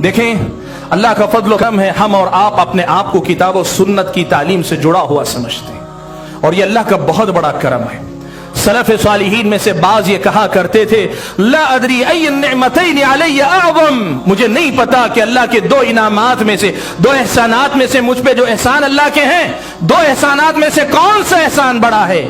دیکھیں اللہ کا فضل و کرم ہے، ہم اور آپ اپنے آپ کو کتاب و سنت کی تعلیم سے جڑا ہوا سمجھتے ہیں، اور یہ اللہ کا بہت بڑا کرم ہے۔ سلف صالحین میں سے بعض یہ کہا کرتے تھے لا ادری ای النعمتین علی اعظم، مجھے نہیں پتا کہ اللہ کے دو انعامات میں سے، دو احسانات میں سے، مجھ پہ جو احسان اللہ کے ہیں، دو احسانات میں سے کون سا احسان بڑا ہے؟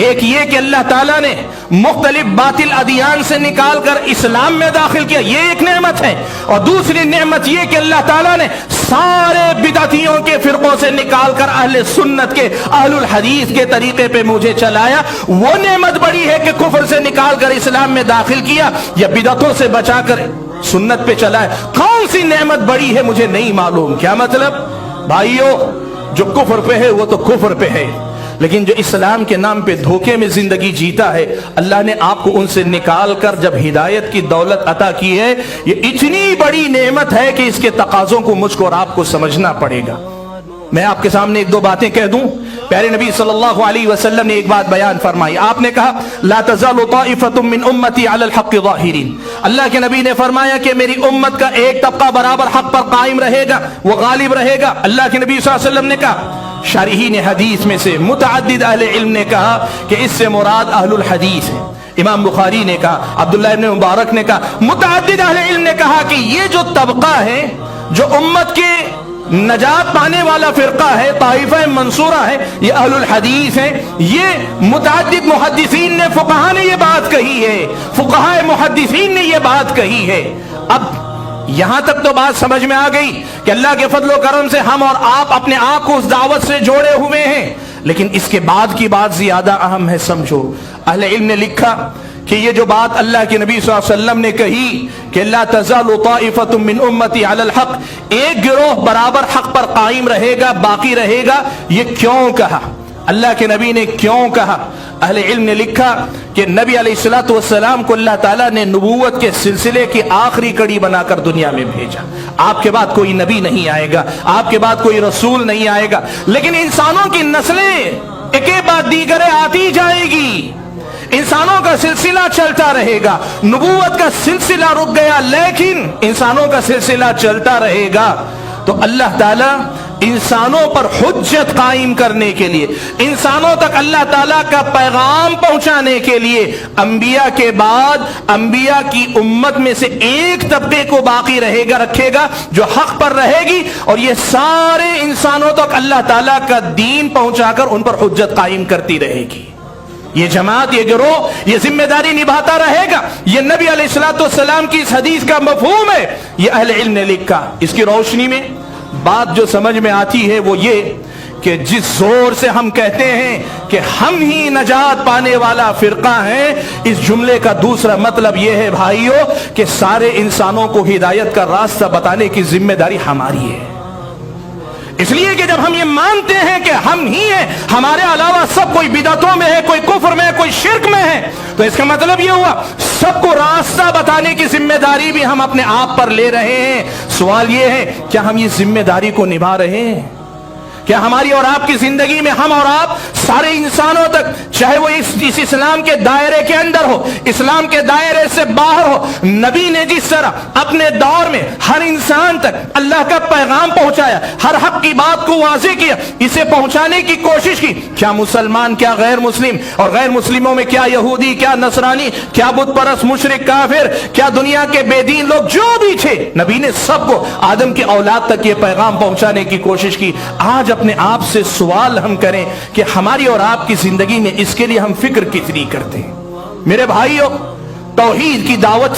ایک یہ کہ اللہ تعالیٰ نے مختلف باطل ادیان سے نکال کر اسلام میں داخل کیا، یہ ایک نعمت ہے، اور دوسری نعمت یہ کہ اللہ تعالیٰ نے سارے بدعتیوں کے فرقوں سے نکال کر اہل سنت کے، اہل الحدیث کے طریقے پہ مجھے چلایا۔ وہ نعمت بڑی ہے کہ کفر سے نکال کر اسلام میں داخل کیا، یا بدعتوں سے بچا کر سنت پہ چلایا؟ کون سی نعمت بڑی ہے مجھے نہیں معلوم۔ کیا مطلب؟ بھائیو، جو کفر پہ ہے وہ تو کفر پہ ہے، لیکن جو اسلام کے نام پہ دھوکے میں زندگی جیتا ہے، اللہ نے آپ کو ان سے نکال کر جب ہدایت کی دولت عطا کی ہے، یہ اتنی بڑی نعمت ہے کہ اس کے تقاضوں کو مجھ کو اور آپ کو سمجھنا پڑے گا۔ میں آپ کے سامنے ایک دو باتیں کہہ دوں۔ پیارے نبی صلی اللہ علیہ وسلم نے ایک بات بیان فرمائی، آپ نے کہا لا تزال طائفۃ من امتی علی الحق ظاہرین، اللہ کے نبی نے فرمایا کہ میری امت کا ایک طبقہ برابر حق پر قائم رہے گا، وہ غالب رہے گا۔ اللہ کے نبی صلی اللہ علیہ وسلم نے کہا، شارحین حدیث میں سے متعدد اہل علم نے کہا کہ اس سے مراد اہل الحدیث ہے۔ امام بخاری نے کہا، عبداللہ ابن مبارک نے کہا، متعدد اہل علم نے کہا کہ یہ جو طبقہ ہے، جو امت کے نجات پانے والا فرقہ ہے، طائفہ منصورہ ہے، یہ اہل الحدیث ہیں۔ یہ متعدد محدثین نے، فقہاء نے یہ بات کہی ہے، فقہاء محدثین نے یہ بات کہی ہے۔ اب یہاں تک تو بات سمجھ میں آ گئی کہ اللہ کے فضل و کرم سے ہم اور آپ اپنے آپ کو اس دعوت سے جوڑے ہوئے ہیں، لیکن اس کے بعد کی بات زیادہ اہم ہے۔ سمجھو، اہل علم نے لکھا کہ یہ جو بات اللہ کے نبی صلی اللہ علیہ وسلم نے کہی کہ لا تزال طائفۃ من امتی علی الحق، ایک گروہ برابر حق پر قائم رہے گا، باقی رہے گا، یہ کیوں کہا؟ اللہ کے نبی نے کیوں کہا؟ اہل علم نے لکھا کہ نبی علیہ الصلوۃ والسلام کو اللہ تعالیٰ نے نبوت کے سلسلے کی آخری کڑی بنا کر دنیا میں بھیجا۔ آپ کے بعد کوئی نبی نہیں آئے گا، آپ کے بعد کوئی رسول نہیں آئے گا، لیکن انسانوں کی نسلیں ایک بعد دیگر آتی جائے گی، انسانوں کا سلسلہ چلتا رہے گا۔ نبوت کا سلسلہ رک گیا، لیکن انسانوں کا سلسلہ چلتا رہے گا۔ تو اللہ تعالیٰ انسانوں پر حجت قائم کرنے کے لیے، انسانوں تک اللہ تعالیٰ کا پیغام پہنچانے کے لیے، انبیاء کے بعد انبیاء کی امت میں سے ایک طبقے کو باقی رکھے گا جو حق پر رہے گی، اور یہ سارے انسانوں تک اللہ تعالیٰ کا دین پہنچا کر ان پر حجت قائم کرتی رہے گی۔ یہ جماعت، یہ گروہ یہ ذمہ داری نبھاتا رہے گا۔ یہ نبی علیہ الصلوۃ والسلام کی اس حدیث کا مفہوم ہے، یہ اہل علم نے لکھا۔ اس کی روشنی میں بات جو سمجھ میں آتی ہے وہ یہ کہ جس زور سے ہم کہتے ہیں کہ ہم ہی نجات پانے والا فرقہ ہیں، اس جملے کا دوسرا مطلب یہ ہے بھائیو کہ سارے انسانوں کو ہدایت کا راستہ بتانے کی ذمہ داری ہماری ہے۔ اس لیے کہ جب ہم یہ مانتے ہیں کہ ہم ہی ہیں، ہمارے علاوہ سب کوئی بدعتوں میں ہے، کوئی کفر میں ہے، کوئی شرک میں ہے، تو اس کا مطلب یہ ہوا سب کو راستہ بتانے کی ذمہ داری بھی ہم اپنے آپ پر لے رہے ہیں۔ سوال یہ ہے، کیا ہم یہ ذمہ داری کو نبھا رہے ہیں؟ کیا ہماری اور آپ کی زندگی میں ہم اور آپ سارے انسانوں تک، چاہے وہ اس اسلام کے دائرے کے اندر ہو، اسلام کے دائرے سے باہر ہو، نبی نے جس طرح اپنے دور میں ہر انسان تک اللہ کا پیغام پہنچایا، ہر حق کی بات کو واضح کیا، اسے پہنچانے کی کوشش کی، کیا مسلمان، کیا غیر مسلم، اور غیر مسلموں میں کیا یہودی، کیا نصرانی، کیا بت پرست، مشرک، کافر، کیا دنیا کے بے دین لوگ جو بھی تھے، نبی نے سب کو، آدم کی اولاد تک یہ پیغام پہنچانے کی کوشش کی۔ آج اپنے آپ سے سوال ہم کریں کہ ہماری اور آپ کی زندگی میں اس کے لیے ہم فکر کتنی کرتے ہیں؟ میرے بھائیو، توحید کی دعوت،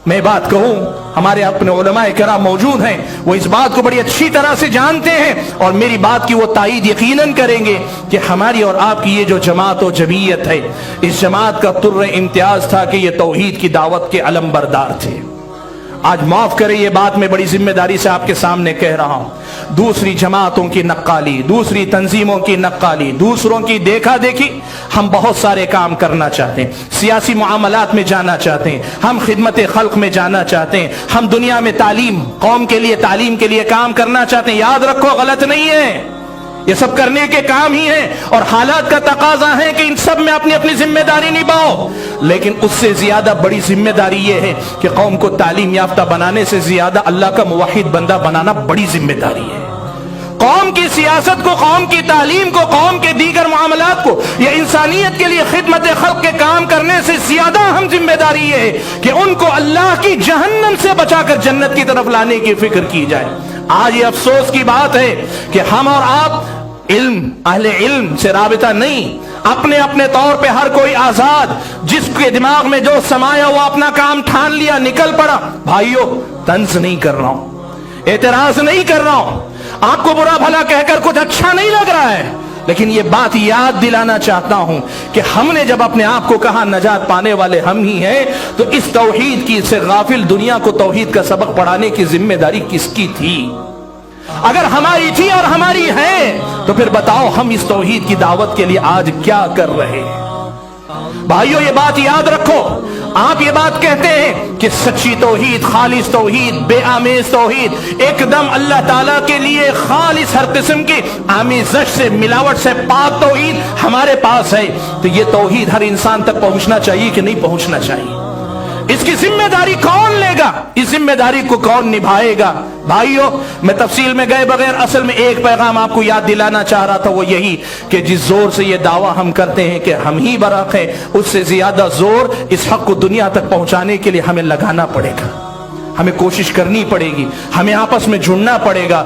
میں بات کہوں، ہمارے اپنے علماء کرام موجود ہیں، وہ اس بات کو بڑی اچھی طرح سے جانتے ہیں، اور میری بات کی وہ تائید یقیناً کریں گے کہ ہماری اور آپ کی یہ جو جماعت و جمعیت ہے، اس جماعت کا طر امتیاز تھا کہ یہ توحید کی دعوت کے علم بردار تھے۔ آج معاف کریں، یہ بات میں بڑی ذمہ داری سے آپ کے سامنے کہہ رہا ہوں، دوسری جماعتوں کی نقالی، دوسری تنظیموں کی نقالی، دوسروں کی دیکھا دیکھی، ہم بہت سارے کام کرنا چاہتے ہیں، سیاسی معاملات میں جانا چاہتے ہیں، ہم خدمت خلق میں جانا چاہتے ہیں، ہم دنیا میں تعلیم، قوم کے لیے تعلیم کے لیے کام کرنا چاہتے ہیں۔ یاد رکھو، غلط نہیں ہے، یہ سب کرنے کے کام ہی ہیں اور حالات کا تقاضا ہے کہ ان سب میں اپنی اپنی ذمہ داری نبھاؤ، لیکن اس سے زیادہ بڑی ذمہ داری یہ ہے کہ قوم کو تعلیم یافتہ بنانے سے زیادہ اللہ کا موحد بندہ بنانا بڑی ذمہ داری ہے۔ قوم کی سیاست کو، قوم کی تعلیم کو، قوم کے دیگر معاملات کو یا انسانیت کے لیے خدمت خلق کے کام کرنے سے زیادہ اہم ذمہ داری یہ ہے کہ ان کو اللہ کی جہنم سے بچا کر جنت کی طرف لانے کی فکر کی جائے۔ آج یہ افسوس کی بات ہے کہ ہم اور آپ اہل علم سے رابطہ نہیں، اپنے اپنے طور پہ ہر کوئی آزاد، جس کے دماغ میں جو سمایا وہ اپنا کام ٹھان لیا، نکل پڑا۔ بھائیو، طنز نہیں کر رہا ہوں، اعتراض نہیں کر رہا ہوں، آپ کو برا بھلا کہہ کر کچھ اچھا نہیں لگ رہا ہے، لیکن یہ بات یاد دلانا چاہتا ہوں کہ ہم نے جب اپنے آپ کو کہا نجات پانے والے ہم ہی ہیں، تو اس توحید کی سے غافل دنیا کو توحید کا سبق پڑھانے کی ذمہ داری کس کی تھی؟ اگر ہماری تھی اور ہماری ہے تو پھر بتاؤ ہم اس توحید کی دعوت کے لیے آج کیا کر رہے ہیں؟ بھائیو، یہ بات یاد رکھو، آپ یہ بات کہتے ہیں کہ سچی توحید، خالص توحید، بے آمیز توحید، ایک دم اللہ تعالیٰ کے لیے خالص، ہر قسم کی آمیزش سے، ملاوٹ سے پاک توحید ہمارے پاس ہے، تو یہ توحید ہر انسان تک پہنچنا چاہیے کہ نہیں پہنچنا چاہیے؟ اس کی ذمہ داری کون لے گا؟ اس ذمہ داری کو کون نبھائے گا؟ بھائیو، میں تفصیل میں گئے بغیر اصل میں ایک پیغام آپ کو یاد دلانا چاہ رہا تھا، وہ یہی کہ جس زور سے یہ دعویٰ ہم کرتے ہیں کہ ہم ہی برحق ہیں، اس سے زیادہ زور اس حق کو دنیا تک پہنچانے کے لیے ہمیں لگانا پڑے گا، ہمیں کوشش کرنی پڑے گی، ہمیں آپس میں جڑنا پڑے گا۔